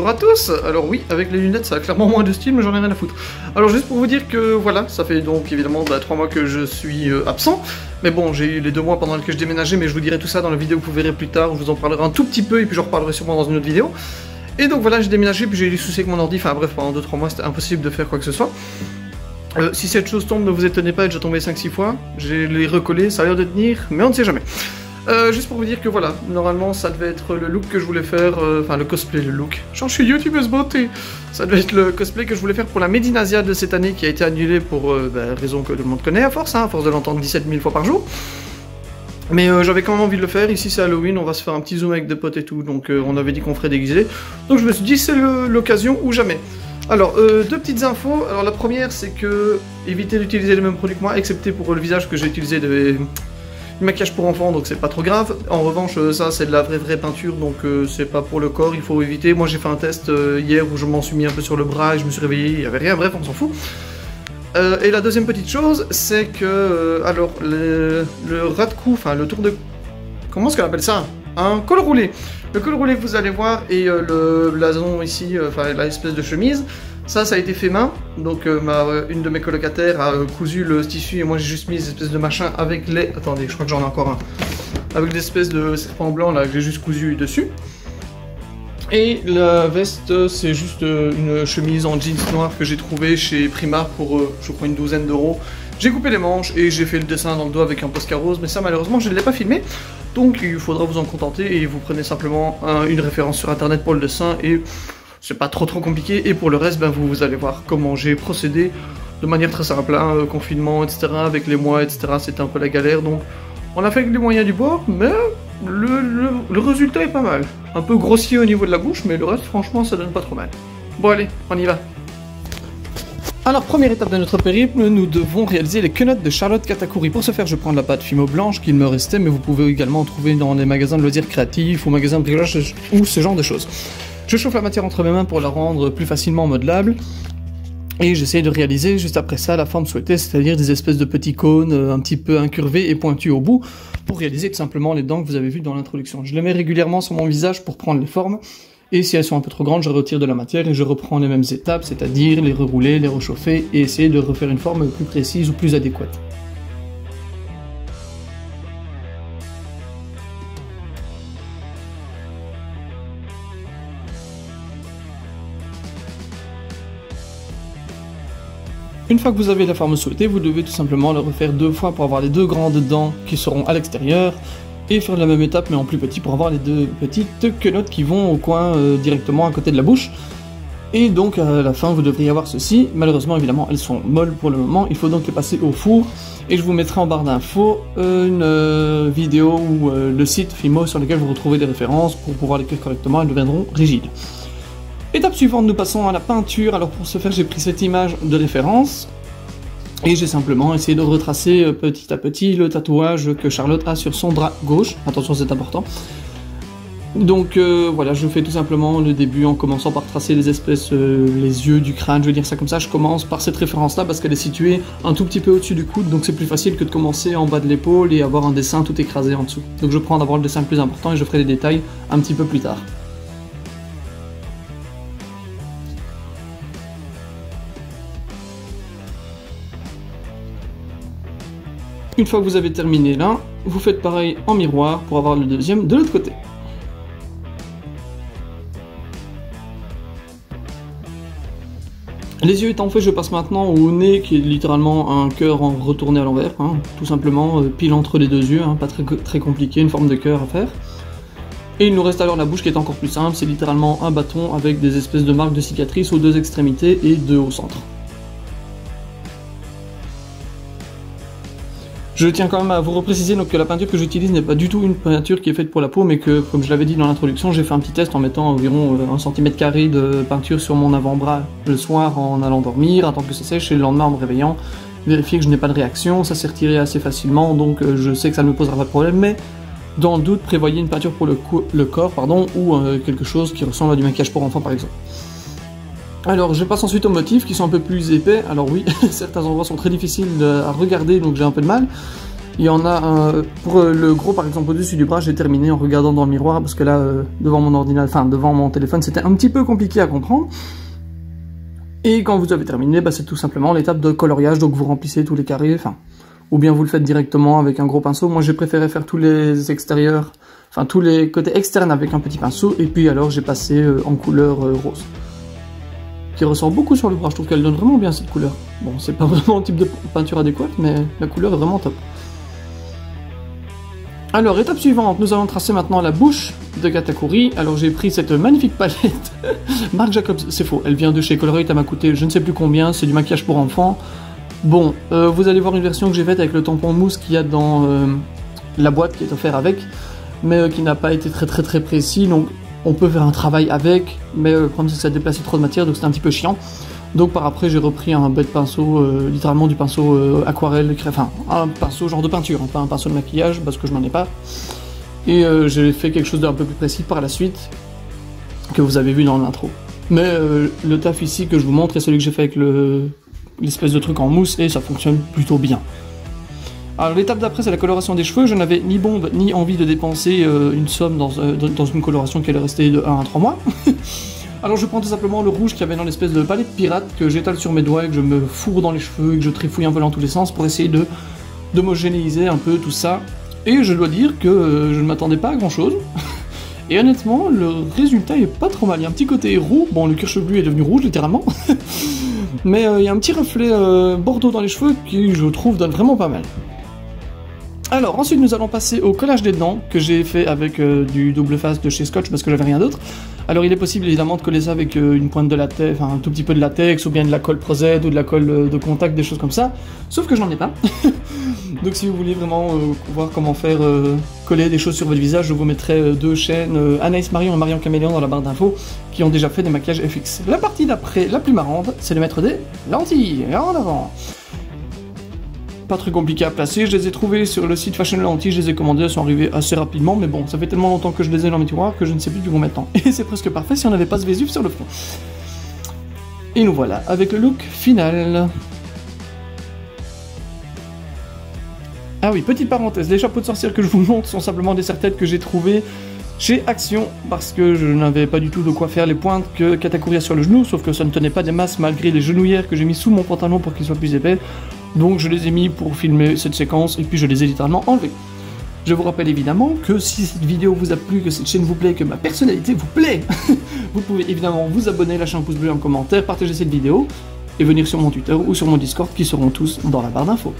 à tous. Alors oui, avec les lunettes ça a clairement moins de style, mais j'en ai rien à foutre. Alors juste pour vous dire que voilà, ça fait donc évidemment 3 mois que je suis absent. Mais bon, j'ai eu les 2 mois pendant lesquels je déménageais, mais je vous dirai tout ça dans la vidéo que vous verrez plus tard, où je vous en parlerai un tout petit peu, et puis j'en reparlerai sûrement dans une autre vidéo. Et donc voilà, j'ai déménagé, puis j'ai eu des soucis avec mon ordi, enfin bref, pendant 2-3 mois c'était impossible de faire quoi que ce soit. Si cette chose tombe, ne vous étonnez pas, elle est déjà tombée 5-6 fois. J'ai les recollés, ça a l'air de tenir, mais on ne sait jamais. Juste pour vous dire que voilà, normalement ça devait être le look que je voulais faire, enfin le cosplay, le look. Genre je suis youtubeuse beauté. Ça devait être le cosplay que je voulais faire pour la Médinasiade de cette année qui a été annulée pour raison que tout le monde connaît à force de l'entendre 17 000 fois par jour. Mais j'avais quand même envie de le faire. Ici c'est Halloween, on va se faire un petit zoom avec des potes et tout, donc on avait dit qu'on ferait déguisé. Donc je me suis dit c'est l'occasion ou jamais. Alors, 2 petites infos. Alors la première c'est que évitez d'utiliser les mêmes produits que moi, excepté pour le visage que j'ai utilisé du maquillage pour enfants, donc c'est pas trop grave. En revanche, ça c'est de la vraie peinture, donc c'est pas pour le corps, il faut éviter. Moi j'ai fait un test hier où je m'en suis mis un peu sur le bras et je me suis réveillé, il y avait rien, bref on s'en fout. Et la deuxième petite chose, c'est que, alors, le ras de cou, enfin le tour de... Comment est-ce qu'on appelle ça? Un col roulé. Le col roulé que vous allez voir et le blason ici, enfin l'espèce de chemise, ça a été fait main. Donc une de mes colocataires a cousu le tissu et moi j'ai juste mis des espèces de machin avec les... Attendez, je crois que j'en ai encore un. Avec des espèces de serpents blancs là que j'ai juste cousu dessus. Et la veste, c'est juste une chemise en jeans noir que j'ai trouvé chez Primark pour, je crois, une douzaine d'euros. J'ai coupé les manches et j'ai fait le dessin dans le dos avec un Posca rose, mais ça malheureusement je ne l'ai pas filmé. Donc il faudra vous en contenter et vous prenez simplement une référence sur internet pour le dessin et c'est pas trop compliqué. Et pour le reste, ben, vous allez voir comment j'ai procédé de manière très simple, confinement, etc. Avec les mois, etc. C'était un peu la galère, donc on a fait avec les moyens du bord, mais le résultat est pas mal. Un peu grossier au niveau de la bouche, mais le reste franchement ça donne pas trop mal. Bon allez, on y va. Alors, première étape de notre périple, nous devons réaliser les quenottes de Charlotte Katakuri. Pour ce faire, je prends de la pâte Fimo blanche qu'il me restait, mais vous pouvez également en trouver dans les magasins de loisirs créatifs ou magasins de bricolage ou ce genre de choses. Je chauffe la matière entre mes mains pour la rendre plus facilement modelable. Et j'essaye de réaliser juste après ça la forme souhaitée, c'est-à-dire des espèces de petits cônes un petit peu incurvés et pointus au bout, pour réaliser tout simplement les dents que vous avez vues dans l'introduction. Je les mets régulièrement sur mon visage pour prendre les formes. Et si elles sont un peu trop grandes, je retire de la matière et je reprends les mêmes étapes, c'est-à-dire les rerouler, les réchauffer et essayer de refaire une forme plus précise ou plus adéquate. Une fois que vous avez la forme souhaitée, vous devez tout simplement le refaire 2 fois pour avoir les 2 grandes dents qui seront à l'extérieur. Et faire la même étape mais en plus petit pour avoir les 2 petites quenottes qui vont au coin directement à côté de la bouche. Et donc à la fin vous devriez avoir ceci. Malheureusement évidemment elles sont molles pour le moment, il faut donc les passer au four. Et je vous mettrai en barre d'infos une vidéo ou le site Fimo sur lequel vous retrouvez des références pour pouvoir les cuire correctement, elles deviendront rigides. Étape suivante, nous passons à la peinture. Alors pour ce faire j'ai pris cette image de référence. Et j'ai simplement essayé de retracer petit à petit le tatouage que Charlotte a sur son bras gauche. Attention, c'est important. Donc voilà, je fais tout simplement le début en commençant par tracer les espèces, les yeux du crâne, je vais dire ça comme ça. Je commence par cette référence-là parce qu'elle est située un tout petit peu au-dessus du coude, donc c'est plus facile que de commencer en bas de l'épaule et avoir un dessin tout écrasé en dessous. Donc je prends d'abord le dessin le plus important et je ferai les détails un petit peu plus tard. Une fois que vous avez terminé l'un, vous faites pareil en miroir pour avoir le deuxième de l'autre côté. Les yeux étant faits, je passe maintenant au nez qui est littéralement un cœur en retourné à l'envers, tout simplement pile entre les 2 yeux, pas très compliqué, une forme de cœur à faire. Et il nous reste alors la bouche qui est encore plus simple, c'est littéralement un bâton avec des espèces de marques de cicatrices aux 2 extrémités et 2 au centre. Je tiens quand même à vous repréciser donc, que la peinture que j'utilise n'est pas du tout une peinture qui est faite pour la peau, mais que, comme je l'avais dit dans l'introduction, j'ai fait un petit test en mettant environ 1 cm² de peinture sur mon avant-bras le soir en allant dormir, attendre que ça sèche, et le lendemain en me réveillant, vérifier que je n'ai pas de réaction, ça s'est retiré assez facilement, donc je sais que ça ne me posera pas de problème, mais dans le doute, prévoyez une peinture pour le corps, ou quelque chose qui ressemble à du maquillage pour enfants par exemple. Alors je passe ensuite aux motifs qui sont un peu plus épais. Alors oui, certains endroits sont très difficiles à regarder, donc j'ai un peu de mal. Il y en a un, pour le gros par exemple au-dessus du bras, j'ai terminé en regardant dans le miroir parce que là, devant mon ordinateur, enfin devant mon téléphone, c'était un petit peu compliqué à comprendre. Et quand vous avez terminé, bah, c'est tout simplement l'étape de coloriage, donc vous remplissez tous les carrés, enfin, ou bien vous le faites directement avec un gros pinceau. Moi j'ai préféré faire tous les extérieurs, enfin tous les côtés externes avec un petit pinceau, et puis alors j'ai passé en couleur rose. Qui ressort beaucoup sur le bras, je trouve qu'elle donne vraiment bien cette couleur. Bon, c'est pas vraiment le type de peinture adéquate, mais la couleur est vraiment top. Alors, étape suivante, nous allons tracer maintenant la bouche de Katakuri. Alors, j'ai pris cette magnifique palette Marc Jacobs, c'est faux, elle vient de chez Colorate, elle m'a coûté je ne sais plus combien, c'est du maquillage pour enfants. Bon, vous allez voir une version que j'ai faite avec le tampon mousse qu'il y a dans la boîte qui est offerte avec, mais qui n'a pas été très précis, donc on peut faire un travail avec, mais le problème c'est que ça déplaçait trop de matière, donc c'était un petit peu chiant. Donc par après j'ai repris un bête pinceau, littéralement du pinceau aquarelle, enfin un pinceau genre de peinture, hein, pas un pinceau de maquillage parce que je n'en ai pas. Et j'ai fait quelque chose d'un peu plus précis par la suite, que vous avez vu dans l'intro. Mais le taf ici que je vous montre est celui que j'ai fait avec l'espèce de truc en mousse et ça fonctionne plutôt bien. Alors l'étape d'après c'est la coloration des cheveux, je n'avais ni bombe ni envie de dépenser une somme dans une coloration qui allait rester de 1 à 3 mois. Alors je prends tout simplement le rouge qu'il y avait dans l'espèce de palette pirate que j'étale sur mes doigts et que je me fourre dans les cheveux et que je trifouille un peu dans tous les sens pour essayer d'homogénéiser un peu tout ça. Et je dois dire que je ne m'attendais pas à grand chose. Et honnêtement, le résultat est pas trop mal. Il y a un petit côté roux, bon le cuir chevelu est devenu rouge littéralement. Mais il y a un petit reflet bordeaux dans les cheveux qui je trouve donne vraiment pas mal. Alors ensuite nous allons passer au collage des dents que j'ai fait avec du double face de chez Scotch parce que j'avais rien d'autre. Alors il est possible évidemment de coller ça avec une pointe de latex, enfin un tout petit peu de latex ou bien de la colle Prozed ou de la colle de contact, des choses comme ça. Sauf que je n'en ai pas. Donc si vous voulez vraiment voir comment faire coller des choses sur votre visage, je vous mettrai deux chaînes, Anaïs Marion et Marion Caméléon dans la barre d'infos qui ont déjà fait des maquillages FX. La partie d'après, la plus marrante, c'est de mettre des lentilles en avant. Pas très compliqué à placer, je les ai trouvés sur le site Fashion Lentilles, je les ai commandés, elles sont arrivées assez rapidement, mais bon, ça fait tellement longtemps que je les ai dans mes tiroirs que je ne sais plus depuis combien de temps. Et c'est presque parfait si on n'avait pas ce Vésuve sur le front. Et nous voilà, avec le look final. Ah oui, petite parenthèse, les chapeaux de sorcière que je vous montre sont simplement des serre-têtes que j'ai trouvées chez Action, parce que je n'avais pas du tout de quoi faire les pointes que Katakuri a sur le genou, sauf que ça ne tenait pas des masses malgré les genouillères que j'ai mis sous mon pantalon pour qu'ils soient plus épais. Donc je les ai mis pour filmer cette séquence et puis je les ai littéralement enlevés. Je vous rappelle évidemment que si cette vidéo vous a plu, que cette chaîne vous plaît, que ma personnalité vous plaît, vous pouvez évidemment vous abonner, lâcher un pouce bleu en commentaire, partager cette vidéo et venir sur mon Twitter ou sur mon Discord qui seront tous dans la barre d'infos.